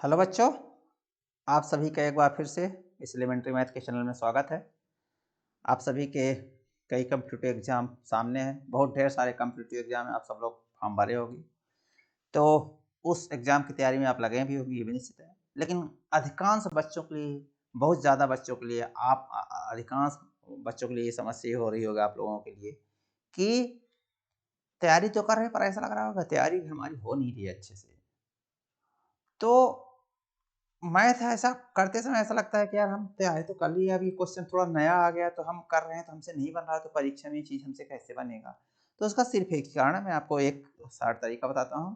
Hello बच्चों, आप सभी का एक बार फिर से इस एलिमेंट्री मैथ के चैनल में स्वागत है। आप सभी के कई कम्पिटिटिव एग्जाम सामने हैं, बहुत ढेर सारे कम्पिटिटिव एग्जाम हैं, आप सब लोग फॉर्म भरे होगी। तो उस एग्जाम की तैयारी में आप लगे भी होंगे, ये भी निश्चित है। लेकिन अधिकांश बच्चों के लिए, बहुत ज़्यादा बच्चों के लिए, अधिकांश बच्चों के लिए ये समस्या ये हो रही होगी आप लोगों के लिए कि तैयारी तो कर रहे हैं पर ऐसा लग रहा होगा तैयारी हमारी हो नहीं रही है अच्छे से। तो मैथ ऐसा करते समय ऐसा लगता है कि यार हम तैयारी तो कर लिए, अब ये क्वेश्चन थोड़ा नया आ गया तो हम कर रहे हैं तो हमसे नहीं बन रहा, तो परीक्षा में ये चीज़ हमसे कैसे बनेगा। तो उसका सिर्फ एक ही कारण है, मैं आपको एक शार्ट तरीका बताता हूँ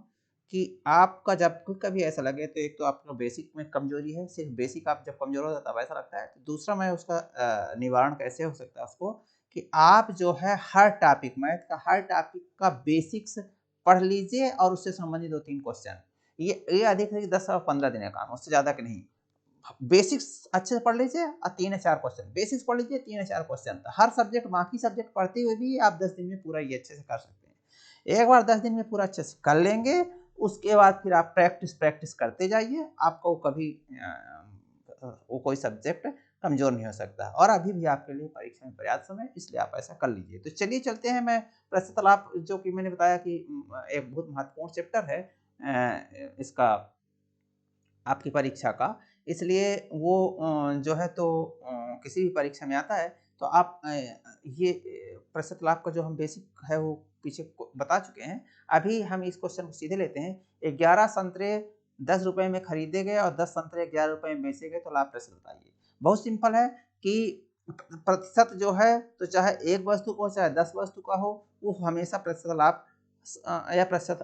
कि आपका जब कभी ऐसा लगे तो एक तो आपका बेसिक में कमजोरी है, सिर्फ बेसिक आप जब कमजोर होता है तब ऐसा लगता है। तो दूसरा मैं उसका निवारण कैसे हो सकता है उसको, कि आप जो है हर टॉपिक, मैथ का हर टॉपिक का बेसिक्स पढ़ लीजिए और उससे संबंधित 2-3 क्वेश्चन। ये अधिक से अधिक 10 और 15 दिन का काम, उससे ज़्यादा कि नहीं। बेसिक्स अच्छे से पढ़ लीजिए और 3 या 4 क्वेश्चन, बेसिक्स पढ़ लीजिए 3 या 4 क्वेश्चन। हर सब्जेक्ट, बाकी सब्जेक्ट पढ़ते हुए भी आप 10 दिन में पूरा ये अच्छे से कर सकते हैं। एक बार 10 दिन में पूरा अच्छे से कर लेंगे, उसके बाद फिर आप प्रैक्टिस प्रैक्टिस करते जाइए, आपको कभी वो कोई सब्जेक्ट कमजोर नहीं हो सकता। और अभी भी आपके लिए परीक्षा में पर्याप्त समय है, इसलिए आप ऐसा कर लीजिए। तो चलिए चलते हैं, मैं प्रस्तुत लाभ जो कि मैंने बताया कि एक बहुत महत्वपूर्ण चैप्टर है इसका, आपकी परीक्षा का, इसलिए वो जो है तो किसी भी परीक्षा में आता है तो आप ये प्रतिशत लाभ का जो हम बेसिक है वो पीछे बता चुके हैं। अभी हम इस क्वेश्चन को सीधे लेते हैं। 11 संतरे 10 रुपए में खरीदे गए और 10 संतरे 11 रुपए में बेचे गए, तो लाभ प्रतिशत बताइए। बहुत सिंपल है कि प्रतिशत जो है तो चाहे एक वस्तु को चाहे 10 वस्तु का हो, वो हमेशा प्रतिशत लाभ या प्रतिशत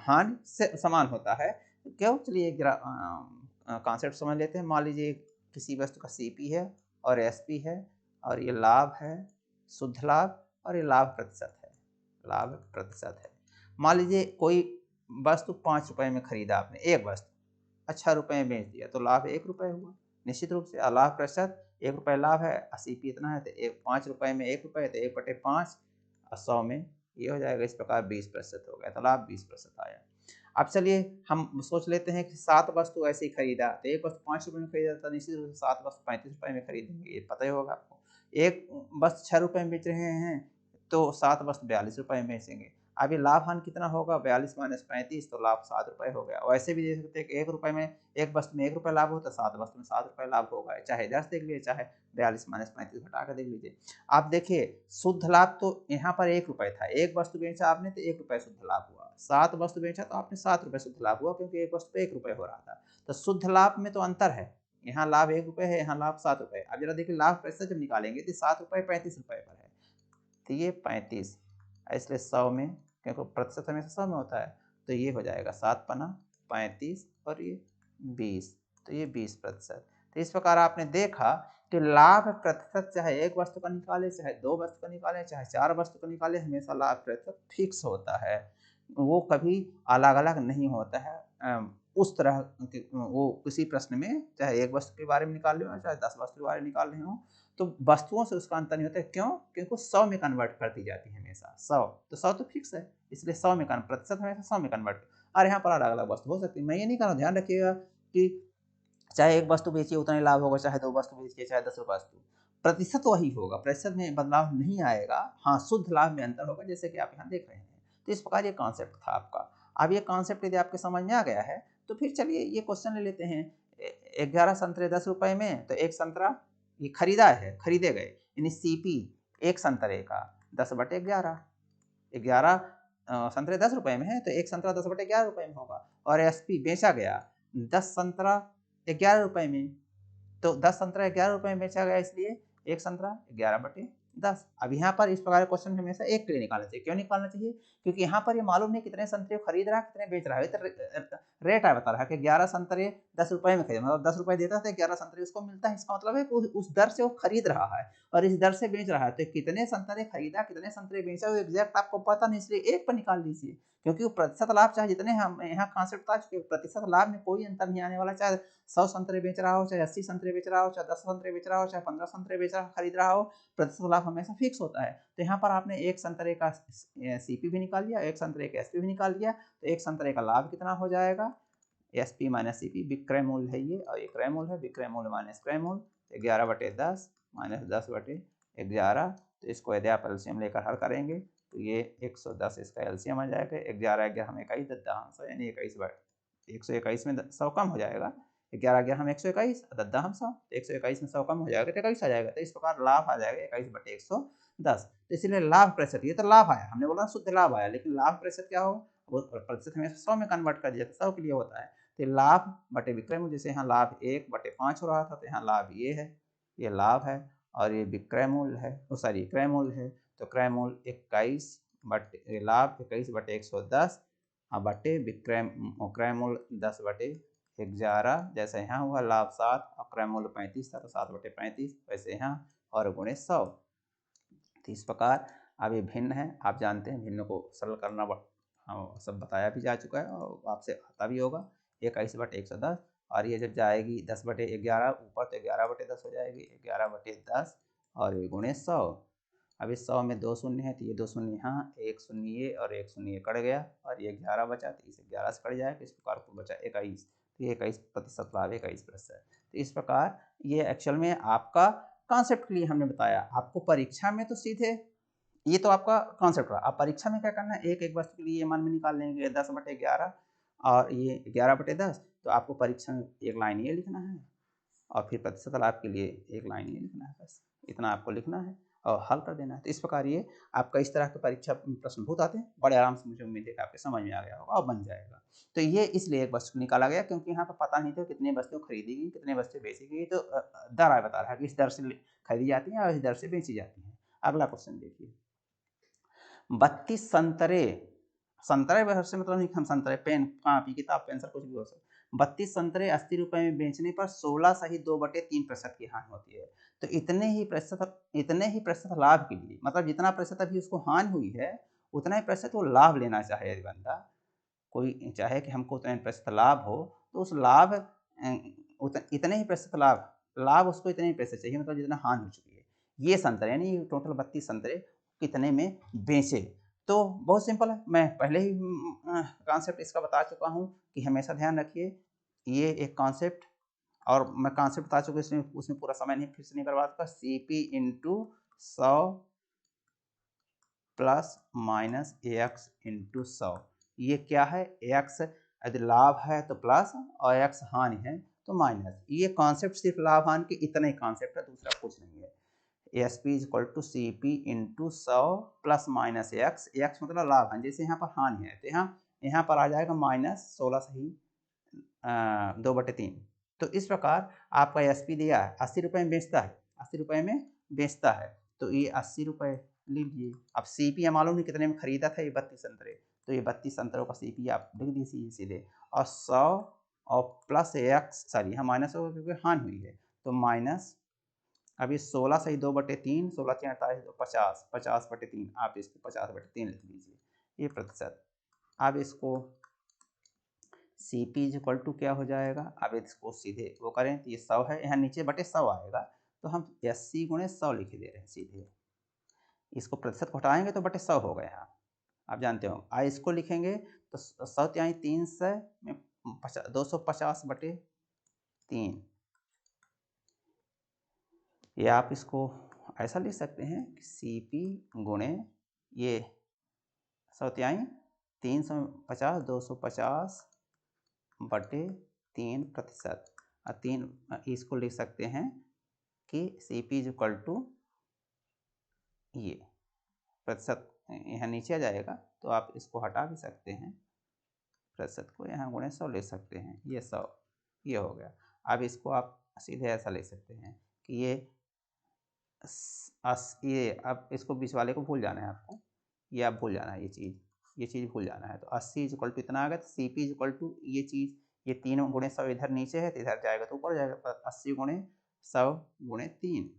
हानि से समान होता है। क्यों? चलिए एक कॉन्सेप्ट समझ लेते हैं। मान लीजिए किसी वस्तु का सीपी है और एसपी है और ये लाभ है, शुद्ध लाभ, और ये लाभ प्रतिशत है, लाभ प्रतिशत है। मान लीजिए कोई वस्तु 5 रुपए में खरीदा आपने, एक वस्तु, अच्छा रुपए में बेच दिया, तो लाभ 1 रुपए हुआ निश्चित रूप से। लाभ प्रतिशत 1 रुपए लाभ है, सीपी इतना है तो 5 रुपए में 1 रुपए, तो 1/5 और 100 में ये हो जाएगा। इस प्रकार 20% हो गया, तो लाभ 20% आया। अब चलिए हम सोच लेते हैं कि 7 वस्तु ऐसे ही खरीदा, तो एक वस्तु 5 रुपए में खरीदा था, निश्चित रूप से 7 वस्तु 35 रुपए में खरीदेंगे, ये पता ही होगा आपको। एक वस्तु 6 रुपए में बेच रहे हैं तो 7 वस्तु 42 रुपए में बेचेंगे। अब ये लाभ हानि कितना होगा, 42 माइनस 35, तो लाभ 7 रुपए हो गया। वैसे भी देख सकते हैं कि 1 रुपए में, एक वस्तु में 1 रुपए लाभ होता है, 7 वस्तु में 7 रुपए लाभ होगा। चाहे इधर से देख लीजिए, चाहे 42 माइनस 35 घटा कर देख लीजिए। आप देखिए शुद्ध लाभ तो यहाँ पर 1 रुपए था, एक वस्तु बेचा आपने तो 1 रुपए शुद्ध लाभ हुआ, 7 वस्तु बेचा तो आपने 7 रुपए शुद्ध लाभ हुआ, क्योंकि एक वस्तु पे 1 रुपए हो रहा था। तो शुद्ध लाभ में तो अंतर है, यहाँ लाभ 1 रुपए है, यहाँ लाभ 7 रुपए। अब जरा देखिए लाभ प्रतिशत जब निकालेंगे तो 7 रुपए 35 रुपए पर है, तो ये 35, इसलिए 100 में, क्योंकि प्रतिशत हमेशा 100 में होता है, तो ये हो जाएगा 7 पना 35 और ये 20, तो ये 20%। तो इस प्रकार आपने देखा कि लाभ प्रतिशत चाहे एक वस्तु का निकाले, चाहे 2 वस्तु का निकाले, चाहे 4 वस्तु का निकाले, हमेशा लाभ प्रतिशत फिक्स होता है, वो कभी अलग अलग नहीं होता है। उस तरह वो किसी प्रश्न में चाहे एक वस्तु के बारे में निकाल रहे हो चाहे 10 वस्तु के बारे में निकाल रहे हो, तो वस्तुओं से उसका अंतर नहीं होता है। क्यों? क्योंकि 100 में कन्वर्ट कर दी जाती है हमेशा। 100 तो 100 तो फिक्स है, इसलिए 100 में प्रतिशत हमेशा 100 में कन्वर्ट। और यहाँ पर अलग अलग वस्तु हो सकती है, मैं ये नहीं कर रहा हूँ, ध्यान रखिएगा कि चाहे एक वस्तु बेचिए उतना ही लाभ होगा, चाहे 2 वस्तु बेचिए, चाहे 10 वस्तु, प्रतिशत वही होगा, प्रतिशत में बदलाव नहीं आएगा। हाँ, शुद्ध लाभ में अंतर होगा, जैसे कि आप यहाँ देख रहे हैं। तो इस प्रकार ये कॉन्सेप्ट था आपका। अब ये कॉन्सेप्ट यदि आपके समझ में आ गया है तो फिर चलिए ये क्वेश्चन ले लेते हैं। 11 संतरे 10 रुपए में, तो एक संतरा ये खरीदा है, खरीदे गए, यानी सीपी एक संतरे का 10/11, 11 संतरे 10 रुपए में है तो एक संतरा 10/11 रुपए में होगा। और एसपी बेचा गया 10 संतरा 11 रुपए में, तो 10 संतरा 11 रुपए में बेचा गया, इसलिए एक संतरा 11/10। अब यहाँ पर इस प्रकार क्वेश्चन में हमेशा एक के लिए निकालना चाहिए। क्यों निकालना चाहिए? क्योंकि यहाँ पर ये मालूम नहीं कितने संतरे खरीद रहा है, कितने बेच रहा है। तो रेट है बता रहा है कि 11 संतरे 10 रुपए में खरीद, मतलब 10 रुपए देता है तो 11 संतरे उसको मिलता है। इसका मतलब है कि उस दर से वो खरीद रहा है और इस दर से बेच रहा है। तो कितने संतरे खरीदा, कितने संतरे बेचा, वो एग्जैक्ट आपको पता नहीं, इसलिए एक पर निकाल लीजिए। क्योंकि वो प्रतिशत लाभ चाहे जितने, हम यहाँ कॉन्सेप्ट था कि प्रतिशत लाभ में कोई अंतर नहीं आने वाला, चाहे 100 संतरे बेच रहा हो, चाहे 80 संतरे बेच रहा हो, चाहे 10 संतरे बेच रहा हो, चाहे 15 संतरे बेच रहा खरीद रहा हो, प्रतिशत लाभ हमेशा फिक्स होता है। तो यहाँ पर आपने एक संतरे का सीपी भी निकाल लिया, एक संतरे का एसपी भी निकाल लिया, तो एक संतरे का लाभ कितना हो जाएगा, SP माइनस CP विक्रय मूल्य है ये, और ये क्रय मूल्य है, विक्रय मूल्य माइनस क्रय मूल्य 11/10 माइनस 10/11। तो इसको यदि आप एलसीएम लेकर हल करेंगे तो ये 110 इसका एलसीएम आ जाएगा। 11 हम 21 दद्दांश यानी 121 में 100 कम हो जाएगा। 11 हम 121 दद्दा हम 100, 121 में 100 कम हो जाएगा तो 21 आ जाएगा। तो इस प्रकार लाभ आ जाएगा 21/110। तो इसलिए लाभ प्रतिशत, ये तो लाभ आया, हमने बोला शुद्ध लाभ आया, लेकिन लाभ प्रतिशत क्या हो, वो प्रतिशत हमेशा 100 में कन्वर्ट कर दिया, 100 के लिए होता है। तो लाभ बटे विक्रय मूल्य, जैसे यहाँ लाभ 1/5 हो रहा था, तो यहाँ लाभ ये है, ये लाभ है, और ये विक्रय मूल्य है, सॉरी क्रय मूल्य है। तो क्रय मूल्य 21 बटे लाभ 21/110 बटे क्रय मूल्य 10/11। जैसे यहाँ हुआ लाभ 7 और क्रय मूल्य 35 था तो 7/35, वैसे यहाँ और गुणे 100। तो इस प्रकार अब ये भिन्न है, आप जानते हैं भिन्न को सरल करना सब बताया भी जा चुका है और आपसे आता भी होगा। 21/110 और ये जब जाएगी 10/11 ऊपर तो 11/10 हो जाएगी, 11/10 और ये गुणे 100। अब इस 100 में 2 शून्य है तो ये 2 शून्य यहाँ, 1 शून्य ये और 1 शून्य ये कट गया और ये 11 बचा, तो इस 11 से कट जाएगा, इस प्रकार को बचा 21। तो ये 21% लाभ 21%। तो इस प्रकार ये एक्चुअल में आपका कॉन्सेप्ट के लिए हमने बताया। आपको परीक्षा में तो सीधे ये तो आपका कॉन्सेप्ट रहा, आप परीक्षा में क्या करना है, एक एक वस्तु के लिए मान में निकाल लेंगे 10/11 और ये 11/10। तो आपको परीक्षा में एक लाइन ये लिखना है और फिर प्रतिशत लाभ के लिए एक लाइन ये लिखना है, बस इतना आपको लिखना है और हल कर देना है। तो इस प्रकार ये आपका इस तरह के परीक्षा प्रश्न बहुत आते हैं, बड़े आराम से मुझे उम्मीद है कि आपके समझ में आ गया होगा और बन जाएगा। तो ये इसलिए एक वस्तु निकाला गया क्योंकि यहाँ पर पता नहीं था कितनी वस्तु खरीदी गई, कितने वस्तु बेची गई। तो दर बता रहा है कि इस दर से खरीदी जाती है और इस दर से बेची जाती है। अगला क्वेश्चन देखिए, 32 संतरे, संतरे से मतलब नहीं हम संतरे पेन कॉपी किताब पेंसिल कुछ भी हो सकता, 32 संतरे 80 रुपए में बेचने पर 16 सही 2/3% की हानि होती है। तो इतने ही प्रतिशत लाभ के लिए, मतलब जितना प्रतिशत अभी उसको हानि हुई है उतना ही प्रतिशत वो लाभ लेना चाहे, यदि बंदा कोई चाहे कि हमको उतना प्रतिशत लाभ हो तो उस लाभ इतने ही प्रतिशत लाभ उसको इतने ही पैसे चाहिए, मतलब जितना हानि हो चुकी है। ये संतरे यानी टोटल 32 संतरे कितने में बेचे। तो बहुत सिंपल है, मैं पहले ही कॉन्सेप्ट इसका बता चुका हूँ कि हमेशा ध्यान रखिए ये एक कॉन्सेप्ट, और मैं कॉन्सेप्ट बता चुका इसमें उसमें पूरा समय नहीं फिर से नहीं बर्बाद का। CP × 100 plus minus AX × 100। ये क्या है, AX यदि लाभ है तो प्लस और AX हानि है तो माइनस। ये कॉन्सेप्ट सिर्फ लाभ हानि के इतना ही कॉन्सेप्ट है, दूसरा कुछ नहीं है। SP = CP × 100 plus minus AX मतलब लाभ है, जैसे यहाँ पर हानि है तो यहाँ पर आ जाएगा माइनस 16 सही 2/3। तो इस प्रकार आपका SP दिया है 80 रुपये में बेचता है, 80 रुपये में बेचता है, तो ये 80 रुपये लीजिए। अब CP मालूम नहीं कितने में खरीदा था, ये 32 संतरे, तो ये 32 संतरों का CP आप लिख दीजिए सीधे, और 100 और प्लस AX, सॉरी यहाँ माइनस होगा क्योंकि हानि हुई है, तो माइनस, अब ये 16 सही 2/3, 16 × 48 तो 50, 50/3, आप इसको 50/3 लिख लीजिए, ये प्रतिशत। अब इसको CP = क्या हो जाएगा, अब इसको सीधे वो करें तो ये 100 है, यहाँ नीचे बटे 100 आएगा, तो हम 80 × 100 लिख दे रहे हैं सीधे। इसको प्रतिशत को हटाएंगे तो बटे 100 हो गया यहाँ, आप जानते हो। इसको लिखेंगे तो 100 × 300 में 250/3। ये आप इसको ऐसा लिख सकते हैं कि CP गुणे ये 100 × 350 250/3%, और 3 इसको लिख सकते हैं कि CP = ये प्रतिशत, यहाँ नीचे आ जाएगा तो आप इसको हटा भी सकते हैं, प्रतिशत को यहाँ गुणे 100 ले सकते हैं, ये 100 ये हो गया। अब इसको आप सीधे ऐसा ले सकते हैं कि ये अब इसको बीच वाले को भूल जाना है आपको, ये आप भूल जाना है, ये चीज़ भूल जाना है। तो 80 = इतना आ गया, तो CP = ये चीज़, ये 3 × 100 इधर नीचे है तो इधर जाएगा तो ऊपर जाएगा, तो 80 × 100 × 3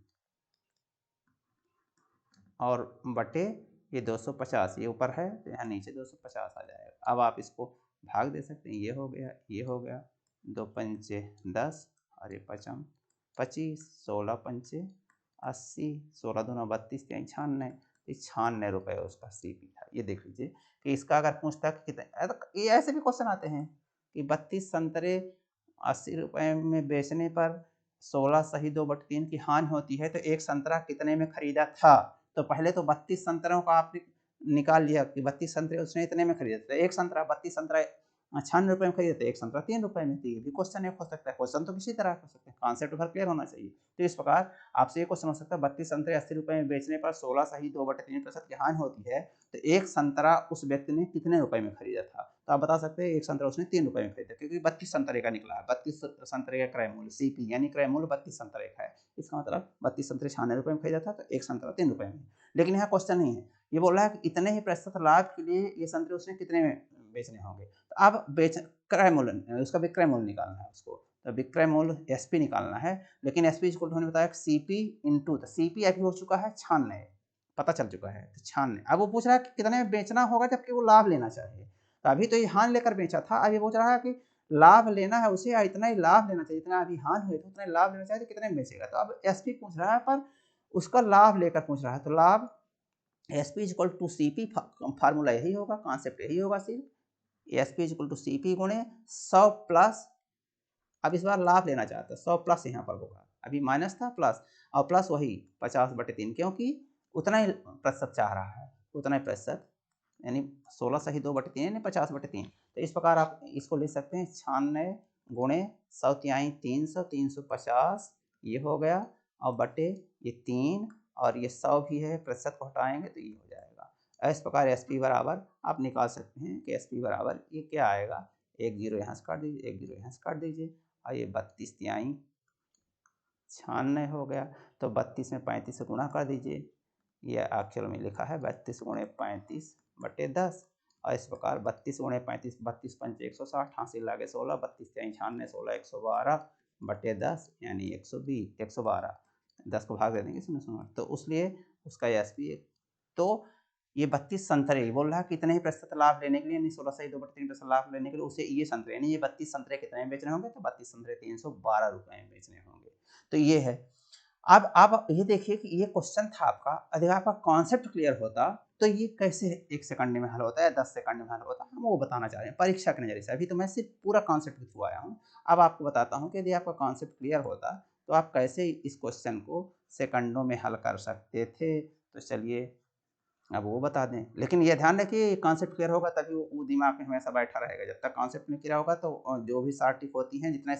और बटे ये 250, ये ऊपर है तो यहाँ नीचे 250 आ जाएगा। अब आप इसको भाग दे सकते हैं, ये हो गया, ये हो गया, 2 पंचे 10 और ये 5 25, 16 पंचे 80, 16 दूना 32, 96, 96 रुपये उसका CP था। ये देख लीजिए कि इसका अगर पूछता कि कितने, ये ऐसे भी क्वेश्चन आते हैं कि 32 संतरे 80 रुपए में बेचने पर 16 सही 2/3 की हानि होती है, तो एक संतरा कितने में खरीदा था? तो पहले तो 32 संतरों का आपने निकाल लिया कि 32 संतरे उसने इतने में खरीदे थे। एक संतरा 32 संतरा 96 रुपए में खरीदे थे, एक संतरा 3 रुपए में। तो ये भी क्वेश्चन एक हो सकता है। क्वेश्चन तो किसी तरह हो सकते हैं, कॉन्सेप्ट भर क्लियर होना चाहिए। तो इस प्रकार आपसे ये क्वेश्चन हो सकता है 32 संतरे 80 रुपए में बेचने पर 16 सही 2/3% की हानि होती है, तो एक संतरा उस व्यक्ति ने कितने रुपए में खरीदा था? तो आप बता सकते हैं एक संतरा उसने 3 रुपए में खरीदा, क्योंकि 32 संतरे का निकला है। 32 संतरे का क्रय मूल्य सीपी यानी क्रय मूल्य 32 संतरे का है। इसका मतलब 32 संतरे 96 रुपए में खरीदा था, तो एक संतरा 3 रुपए में। लेकिन यहाँ क्वेश्चन नहीं है, ये बोल रहा है कि इतने ही प्रतिशत लाभ के लिए ये संतरे उसने कितने में बेचने होंगे। तो अब क्रय मूल्य, उसका विक्रय मूल्य निकालना है उसको। तो विक्रय मूल्य एसपी निकालना है, लेकिन एसपी इक्वल टू हमने बताया सीपी इंटू, तो सीपी अभी हो चुका है 96, पता चल चुका है, तो 96। अब वो पूछ रहा है कि कितने में बेचना होगा जबकि वो लाभ लेना चाहिए। तो अभी तो ये हानि लेकर बेचा था, अभी पूछ रहा है कि लाभ लेना है उसे, या इतना ही लाभ लेना चाहिए, इतना अभी हानि हुई तो उतना ही लाभ लेना चाहिए, तो कितने में बेचेगा। तो अब एसपी पूछ रहा है पर उसका लाभ लेकर पूछ रहा है, तो लाभ SP equal to CP, formula यही होगा, कॉन्सेप्ट यही होगा सिर्फ। एसपी इक्वल टू सीपी गुणे 100 प्लस, अब इस बार लाभ लेना चाहता है, 100 प्लस यहाँ पर होगा, अभी माइनस था प्लस, और प्लस वही 50/3, क्योंकि उतना ही प्रतिशत चाह रहा है, उतना ही प्रतिशत, यानी 16 सही 2/3 यानी 50/3। तो इस प्रकार आप इसको ले सकते हैं 96 गुणे 100 तिहाई 300, 350 ये हो गया, और बटे ये 3, और ये 100 भी है, प्रतिशत को हटाएंगे तो ये हो जाएगा। इस प्रकार एस पी बराबर आप निकाल सकते हैं कि एस पी बराबर ये क्या आएगा, 1 0 यहाँ से काट दीजिए, 1 0 यहाँ से काट दीजिए, और ये 32 तिहाई 96 हो गया। तो 32 में 35 से गुणा कर दीजिए, ये अक्षर में लिखा है 32 गुणे 35/10, और इस प्रकार 32 गुणे 35, 32 पंच 160, हासिल लागे 16, 32 तिहाई 96, 16 112/10 यानी 120, 112, 10 को भाग दे देंगे इसमें, तो उसलिए उसका एस पी। तो ये 32 संतरे बोल रहा है कितने ही प्रतिशत लाभ लेने के लिए, यानी 16 सही 2/3% लाभ लेने के लिए उसे ये संतरे, यानी ये 32 संतरे कितने में बेचने होंगे, तो 32 संतरे 312 रुपए में बेचने होंगे। तो ये है। अब ये देखिए कि ये क्वेश्चन था आपका, अगर आपका कॉन्सेप्ट क्लियर होता तो ये कैसे 1 सेकंड में हल होता है, 10 सेकंड में हल होता है, हम वो बताना चाह रहे हैं परीक्षा के नजरिए से। अभी तो मैं सिर्फ पूरा कॉन्सेप्ट के थ्रू आया हूँ। अब आपको बताता हूँ कि यदि आपका कॉन्सेप्ट क्लियर होता तो आप कैसे इस क्वेश्चन को सेकंडों में हल कर सकते थे। तो चलिए अब वो बता दें, लेकिन ये ध्यान रखिए कॉन्सेप्ट क्लियर होगा तभी वो दिमाग में हमेशा बैठा रहेगा। जब तक कॉन्सेप्ट नहीं क्लियर होगा तो जो भी शार्ट टिक होती हैं, जितने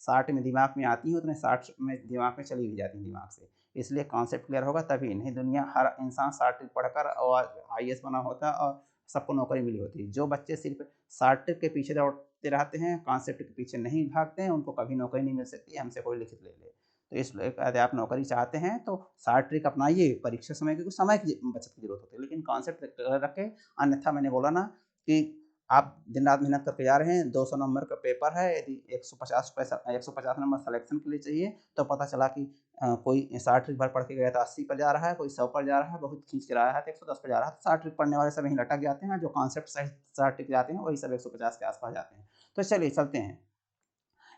शार्ट में दिमाग में आती हैं उतने शार्ट में दिमाग में चली भी जाती हैं दिमाग से। इसलिए कॉन्सेप्ट क्लियर होगा तभी, नहीं दुनिया हर इंसान शार्ट ट्रिक पढ़कर और IAS बना होता और सबको नौकरी मिली होती है। जो बच्चे सिर्फ शार्ट ट्रिक के पीछे दौड़ते रहते हैं, कॉन्सेप्ट के पीछे नहीं भागते हैं, उनको कभी नौकरी नहीं मिल सकती, हमसे कोई लिखित ले ले। तो इसलिए यदि आप नौकरी चाहते हैं तो शार्ट ट्रिक अपनाइए परीक्षा समय, क्योंकि समय की बचत की जरूरत होती है, लेकिन कॉन्सेप्ट रखें। अन्यथा मैंने बोला ना कि आप दिन रात मेहनत करके जा रहे हैं, 200 नंबर का पेपर है, यदि 150 नंबर सिलेक्शन के लिए चाहिए, तो पता चला कि कोई शार्ट ट्रिक भर पढ़ के गया तो 80 पर जा रहा है, कोई 100 पर जा रहा है, बहुत खींच के रहा है तो 110 पर जा रहा है। तो शार्ट ट्रिक पढ़ने वाले सब यहीं लटक जाते हैं, जो कॉन्सेप्ट सही शार्ट ट्रिक जाते हैं वही सब 150 के आसपास जाते हैं। तो चलिए चलते हैं,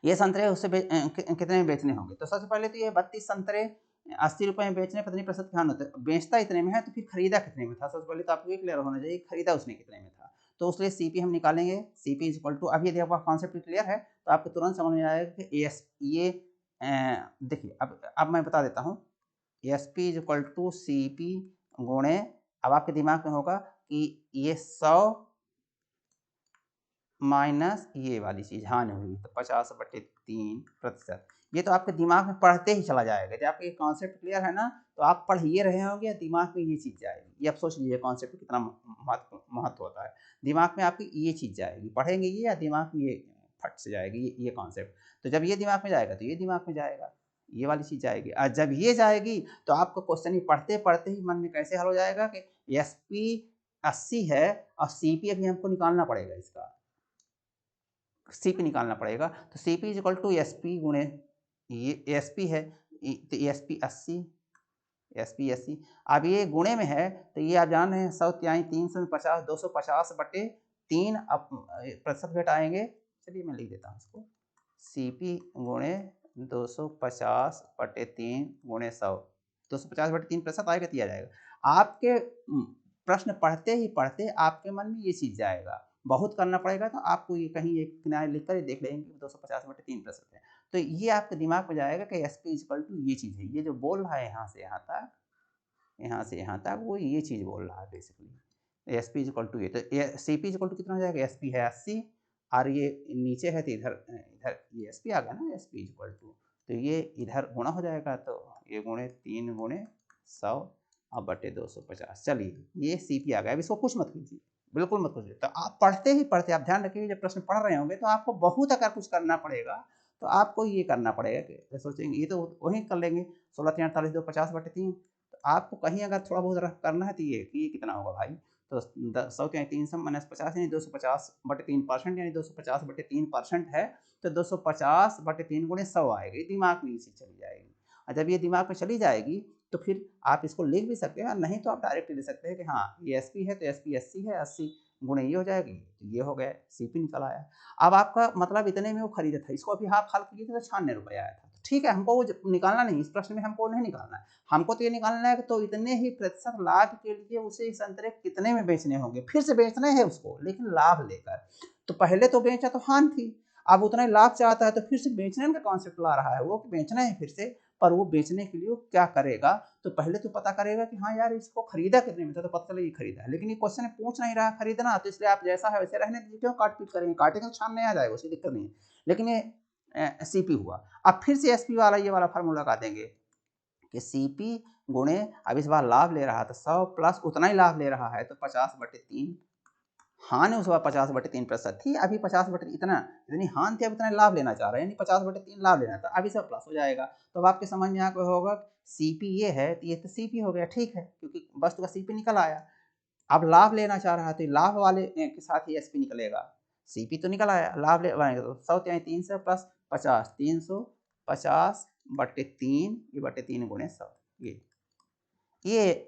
ये संतरे उससे कितने में बेचने होंगे। तो सबसे पहले तो ये 32 संतरे 80 रुपए में बेचने कितनी प्रतिशत ध्यान होता है, बेचता इतने में है तो फिर खरीदा कितने में था। सबसे पहले तो आपको ये क्लियर होना चाहिए खरीदा उसने कितने में था। तो उसके लिए सीपी हम निकालेंगे, सीपी इज इक्वल टू, अभी यदि आपका कॉन्सेप्ट क्लियर है तो आपको तुरंत समझ में आएगा कि ये देखिए अब मैं बता देता हूँ, S P is equal to C P गुणे, अब आपके दिमाग में होगा कि ये 100 माइनस ये वाली चीज हानि हुई, तो 50/3%। ये तो आपके दिमाग में पढ़ते ही चला जाएगा। जब आपका ये कॉन्सेप्ट क्लियर है ना तो आप पढ़ ये रहे होंगे, दिमाग में ये चीज जाएगी। ये आप सोच लीजिए कॉन्सेप्ट कितना महत्व होता है। दिमाग में आपकी ये चीज जाएगी, पढ़ेंगे ये या दिमाग में ये फट से जाएगी ये कॉन्सेप्ट। तो जब ये दिमाग में जाएगा तो ये दिमाग में जाएगा, ये वाली चीज जाएगी। और जब ये जाएगी तो आपको क्वेश्चन ही पढ़ते पढ़ते ही मन में कैसे हल हो जाएगा कि एस पी 80 है और सीपी अभी हमको निकालना पड़ेगा, इसका सीपी निकालना पड़ेगा। तो CP is equal to S P गुणे, ये एस पी है तो एस पी 80, एस पी 80। अब ये गुणे में है तो ये आप जान रहे हैं 100 तिहाई 300 में 50, 250/3 अब प्रतिशत घटाएंगे। चलिए मैं लिख देता हूँ इसको, सीपी गुणे 250/3 गुणे 100, 250/3% आएगा तो आ जाएगा। आपके प्रश्न पढ़ते ही पढ़ते आपके मन में ये चीज जाएगा बहुत करना पड़ेगा तो आपको ये कहीं एक किनारे लिख कर देख लेंगे 250/3 है। तो ये आपके दिमाग में जाएगा कि SP इक्वल टू ये चीज़ है। ये जो बोल रहा है यहाँ से यहाँ तक वो ये चीज़ बोल रहा है बेसिकली। SP इक्वल टू ये तो CP इक्वल टू कितना हो जाएगा? SP है 80 और ये नीचे है तो इधर इधर ये SP आ गया ना, SP इक्वल टू तो ये इधर गुणा हो जाएगा तो ये गुणे 3 गुणे 100 और बटे 250। चलिए ये CP आ गया। अब इसको कुछ मत कीजिए, बिल्कुल मत कीजिए। तो आप पढ़ते ही पढ़ते आप ध्यान रखिए जब प्रश्न पढ़ रहे होंगे तो आपको बहुत अगर कुछ करना पड़ेगा तो आपको ये करना पड़ेगा कि सोचेंगे ये तो वही कर लेंगे 16 3 48 2 50/3। तो आपको कहीं अगर थोड़ा बहुत रफ करना है तो ये कि ये कितना होगा भाई, तो 100 यानी 300 माइनस 50 यानी 250/3% यानी 250/3% है तो 250/3 गुणे 100 आएगी, दिमाग में इसी चली जाएगी। और जब ये दिमाग में चली जाएगी तो फिर आप इसको लिख भी सकते हैं, नहीं तो आप डायरेक्ट ले सकते हैं कि हाँ ये SP है तो SP 80 है, 80 गुणे ये हो जाएगी तो ये हो गया, CP निकल आया। अब आपका मतलब इतने में वो खरीदा था, इसको अभी आप हल किए थे तो 96 रुपये आया था। ठीक है, हमको वो निकालना नहीं, इस प्रश्न में हमको नहीं निकालना है, हमको तो ये निकालना है कि तो इतने ही प्रतिशत लाभ के लिए उसे संतरे कितने में बेचने होंगे, फिर से बेचना है उसको लेकिन लाभ लेकर। तो पहले तो बेचा तो हान थी, अब उतना ही लाभ चाहता है तो फिर से बेचने का कॉन्सेप्ट ला रहा है वो कि बेचना है फिर से। पर वो बेचने के लिए वो क्या करेगा, तो पहले तो पता करेगा कि हाँ यार इसको खरीदा कितने में था, तो पता चला ये खरीदा है, लेकिन ये क्वेश्चन पूछ नहीं रहा खरीदना, तो इसलिए आप जैसा है वैसे रहने दीजिए, क्यों काट पीट करेंगे, काटेंगे तो छान नहीं आ जाएगा, उसकी दिक्कत नहीं है। लेकिन ये CP हुआ। अब फिर से SP वाला ये वाला फार्मूला लगा देंगे कि CP गुणे, अब इस बार लाभ ले रहा था 100 प्लस उतना ही लाभ ले रहा है तो 50/3। हान उस बार 50/3% थी, अभी 50/3 इतनी हान थी, अब इतना लाभ लेना चाह रहे हैं, यानी 50/3 लाभ लेना था, अभी सब प्लस हो जाएगा। तो अब आपके समझ में आके होगा CP ये है तो ये तो CP हो गया, ठीक है, क्योंकि वस्तु का CP निकल आया। अब लाभ लेना चाह रहा है तो लाभ वाले के साथ ही SP निकलेगा, CP तो निकल आया, लाभ ले 100 यानी 300 प्लस 50 350/3 ये बटे 3 गुणे 100 ये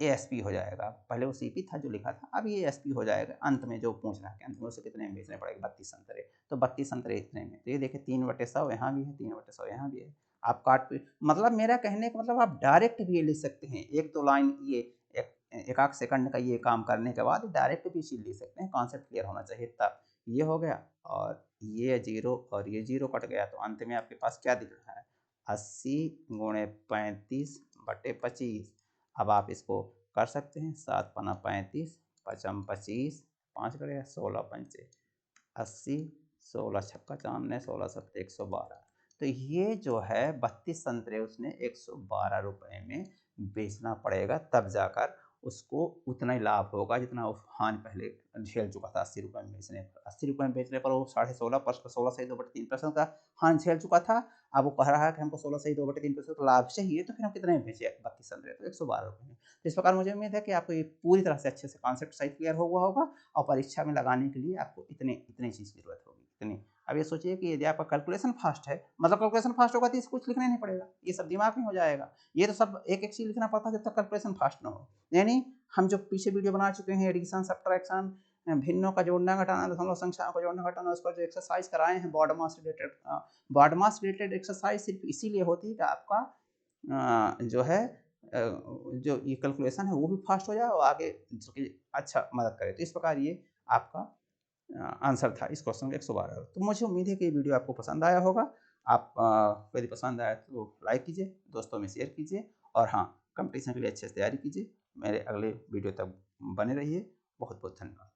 ASP हो जाएगा। पहले वो CP था जो लिखा था, अब ये ASP हो जाएगा। अंत में जो पूछ रहा है कि अंत में उसे कितने में बेचने पड़ेगा 32 संतरे, तो 32 संतरे इतने में, तो ये देखिए 3/100 यहाँ भी है, 3/100 यहाँ भी है। आप काट पीट, मतलब मेरा कहने का मतलब आप डायरेक्ट भी ये लिख सकते हैं, एक दो लाइन ये एक आध सेकंड का ये काम करने के बाद डायरेक्ट भी चीज़ लिख सकते हैं, कॉन्सेप्ट क्लियर होना चाहिए तब। ये हो गया और ये 0 और ये 0 कट गया, तो अंत में आपके पास क्या दिख रहा है 80 गुणे 35/25। अब आप इसको कर सकते हैं, 7 पना 35, 5 25, 5 करेगा 16 पंचे 80, 16 छक्का चांदने 16 सत्ते 112। तो ये जो है 32 संतरे उसने 112 रुपये में बेचना पड़ेगा, तब जाकर उसको उतना ही लाभ होगा जितना वो हान पहले झेल चुका था 80 रुपये में बेचने पर। 80 रुपये में बेचने पर वो 16.5% 16 से 2/3% का हान झेल चुका था। अब वो कह रहा है कि हमको 16 से 2/3% लाभ चाहिए, तो फिर हम कितने में बेचे 32 संतरे, तो 112 रुपये में। तो इस प्रकार मुझे उम्मीद है कि आपको ये पूरी तरह से अच्छे से कॉन्सेप्ट सही क्लियर हुआ होगा और परीक्षा में लगाने के लिए आपको इतनी चीज़ की जरूरत होगी, इतनी। अब ये सोचिए कि यदि आपका कैलकुलेशन फास्ट है, मतलब कैलकुलेशन फास्ट होगा तो इसको कुछ लिखना नहीं पड़ेगा, ये सब दिमाग में हो जाएगा। ये तो सब एक एक चीज़ लिखना पड़ता है जब तक कैलकुलेशन फास्ट ना हो। यानी हम जो पीछे वीडियो बना चुके हैं एडिशन सब्ट्रैक्शन, भिन्नों का जोड़ना घटाना, दशमलव संख्याओं का जोड़ना घटाना, उस पर जो एक्सरसाइज कराए हैं बॉड मास रिलेटेड एक्सरसाइज सिर्फ इसीलिए होती है कि आपका जो है जो ये कैलकुलेशन है वो भी फास्ट हो जाए और आगे अच्छा मदद करे। तो इस प्रकार ये आपका आंसर था इस क्वेश्चन का 112। तो मुझे उम्मीद है कि ये वीडियो आपको पसंद आया होगा। आप यदि पसंद आया तो लाइक कीजिए, दोस्तों में शेयर कीजिए और हाँ, कंपटीशन के लिए अच्छे से तैयारी कीजिए। मेरे अगले वीडियो तक बने रहिए। बहुत बहुत धन्यवाद।